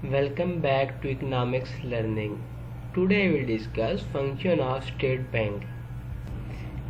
Welcome back to economics learning. Today we will discuss function of state bank.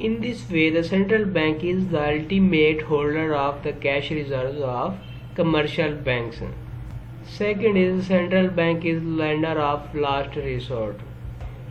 In this way, the central bank is the ultimate holder of the cash reserves of commercial banks. Second is central bank is lender of last resort.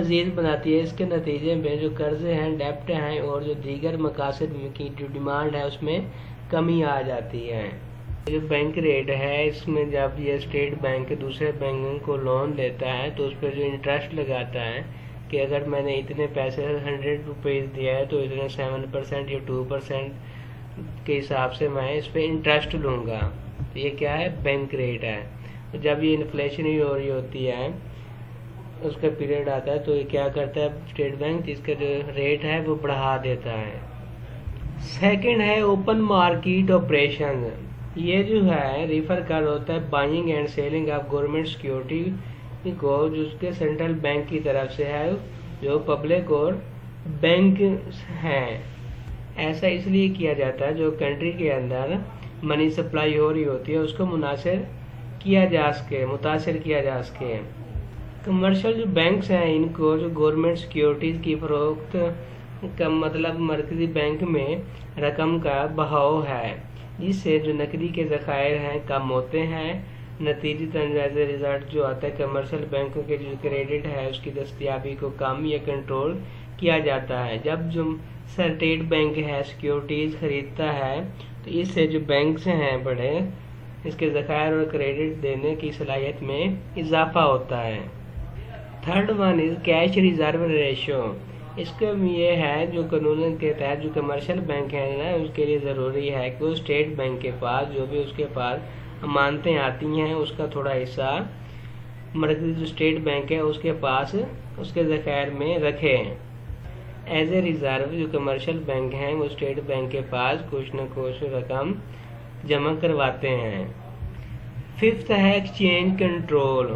عزیز بناتی ہے۔ اس کے نتیجے میں جو قرضے ہیں، ڈیپٹ ہیں اور جو دیگر مقاصد کی جو ڈیمانڈ ہے اس میں کمی آ جاتی ہے۔ جو بینک ریٹ ہے اس میں جب یہ اسٹیٹ بینک دوسرے بینکوں کو لون دیتا ہے تو اس پہ جو انٹرسٹ لگاتا ہے کہ اگر میں نے اتنے پیسے 100 روپیز دیا ہے تو اتنے 7% یا 2% کے حساب سے میں اس پہ انٹرسٹ لوں گا۔ یہ کیا ہے؟ بینک ریٹ ہے۔ جب یہ انفلیشن ہی ہو رہی ہوتی ہے، اس کا پیریڈ آتا ہے تو یہ کیا کرتا ہے اسٹیٹ بینک، اس کا جو ریٹ ہے وہ بڑھا دیتا ہے۔ سیکنڈ ہے اوپن مارکیٹ آپریشن۔ یہ جو ہے ریفر کر ہوتا ہے buying and selling of government security کو، جو اس کے سینٹرل بینک کی طرف سے ہے، جو پبلک اور بینک ہیں۔ ایسا اس لیے کیا جاتا ہے جو کنٹری کے اندر منی سپلائی ہو رہی ہوتی ہے اس کو متاثر کیا جا سکے۔ کمرشل جو بینکس ہیں ان کو جو گورنمنٹ سیکورٹیز کی فروخت کا مطلب مرکزی بینک میں رقم کا بہاؤ ہے، جس سے جو نقدی کے ذخائر ہیں کم ہوتے ہیں۔ نتیجتاً ایز اے ریزلٹ جو آتا ہے کمرشل بینکوں کے جو کریڈٹ ہے اس کی دستیابی کو کم یا کنٹرول کیا جاتا ہے۔ جب جو اسٹیٹ بینک ہے سیکورٹیز خریدتا ہے تو اس سے جو بینکس ہیں بڑے، اس کے ذخائر اور کریڈٹ دینے کی صلاحیت میں اضافہ ہوتا ہے۔ Third one is cash reserve ratio. اس کا یہ ہے جو قانون کے تحت جو کمرشل بینک ہیں نا اس کے لیے ضروری ہے کہ وہ اسٹیٹ بینک کے پاس جو بھی اس کے پاس امانتیں آتی ہیں اس کا تھوڑا حصہ مرکزی جو اسٹیٹ بینک ہے اس کے پاس اس کے ذخائر میں رکھیں۔ ایز اے ریزرو جو کمرشل بینک ہیں وہ اسٹیٹ بینک کے پاس کچھ نہ کچھ رقم جمع کرواتے ہیں۔ ففتھ ہے ایکسچینج کنٹرول۔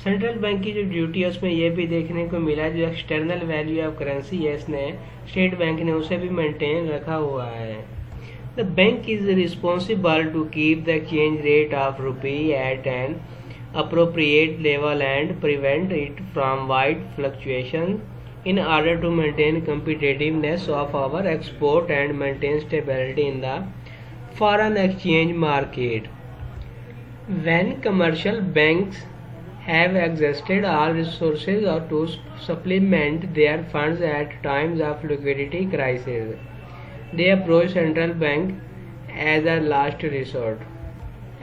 سینٹرل بینک کی جو ڈیوٹی ہے اس میں یہ بھی دیکھنے کو ملا جو ایکسٹرنل ویلیو آف کرنسی ہے اس نے اسٹیٹ بینک نے اسے بھی مینٹین رکھا ہوا ہے۔ The bank is responsible to keep the exchange rate of rupee at an appropriate level and prevent it from wide fluctuations in order to maintain competitiveness of our export and maintain stability in the foreign exchange market. When commercial banks have exhausted all resources or to supplement their funds at times of liquidity crisis, they approach central bank as a last resort.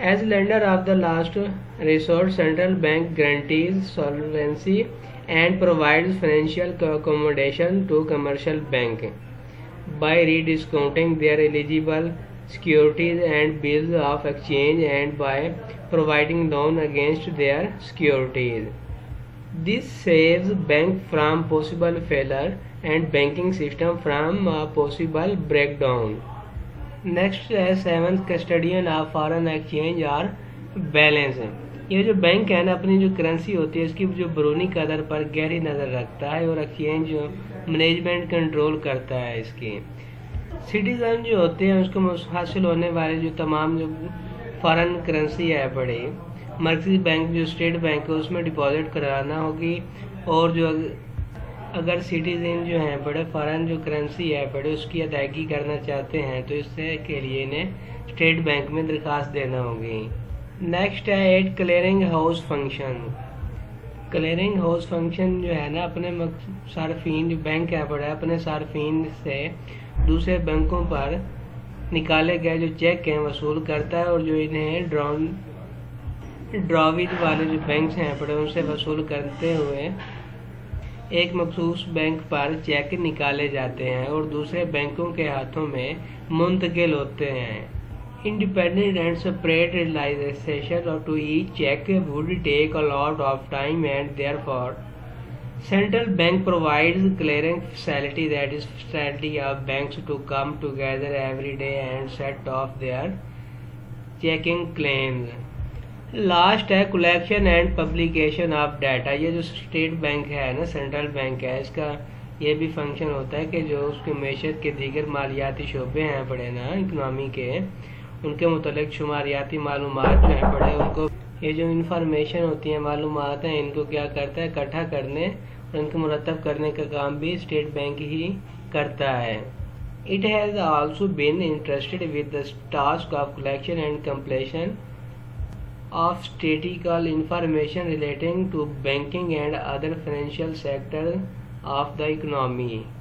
As lender of the last resort, central bank guarantees solvency and provides financial accommodation to commercial bank by rediscounting their eligible securities and bills of exchange and by providing loan against their securities. This saves bank from possible failure and banking system from a possible breakdown. Next ہے seventh custodian of foreign exchange or balance. یہ جو bank ہے نا اپنی جو currency ہوتی ہے اس کی جو برونی قدر پر گہری نظر رکھتا ہے اور ایکسچینج مینجمنٹ کنٹرول کرتا ہے اس کی۔ سٹیزن جو ہوتے ہیں اس کو حاصل ہونے والے جو تمام جو فارن کرنسی ہے بڑی مرکزی بینک جو اسٹیٹ بینک ہے اس میں ڈپازٹ کرانا ہوگی، اور جو اگر سٹیزن جو ہیں بڑے فارن جو کرنسی ہے بڑے اس کی ادائیگی کرنا چاہتے ہیں تو اس سے کے لیے انہیں اسٹیٹ بینک میں درخواست دینا ہوگی۔ نیکسٹ ہے 8 clearing house function. Clearing house function جو ہے نا اپنے صارفین جو بینک ہے بڑا اپنے صارفین سے دوسرے بینکوں پر نکالے گئے جو چیک ہیں وصول کرتا ہے، اور جو انہیں ڈراویج والے جو بینکس ہیں بڑے ان سے وصول کرتے ہوئے ایک مخصوص بینک پر چیک نکالے جاتے ہیں اور دوسرے بینکوں کے ہاتھوں میں منتقل ہوتے ہیں۔ Independent and separate realization to each check would take a lot of time, and therefore central bank provides clearing facility that is facility of banks to come together every day and set off their checking claims. Last ہے collection and publication of data. یہ جو state bank ہے نا central bank ہے اس کا یہ بھی function ہوتا ہے کہ جو اس کی معیشت کے دیگر مالیاتی شعبے ہیں بڑے نا اکنامی کے ان کے متعلق شماریاتی معلومات جو ہیں بڑے ان کو یہ جو انفارمیشن ہوتی ہیں معلومات ہیں ان کو کیا کرتا ہے اکٹھا کرنے اور ان کو مرتب کرنے کا کام بھی اسٹیٹ بینک ہی کرتا ہے۔ It has also been entrusted with the task of collection and completion of statistical information relating to banking and other financial sector of the economy.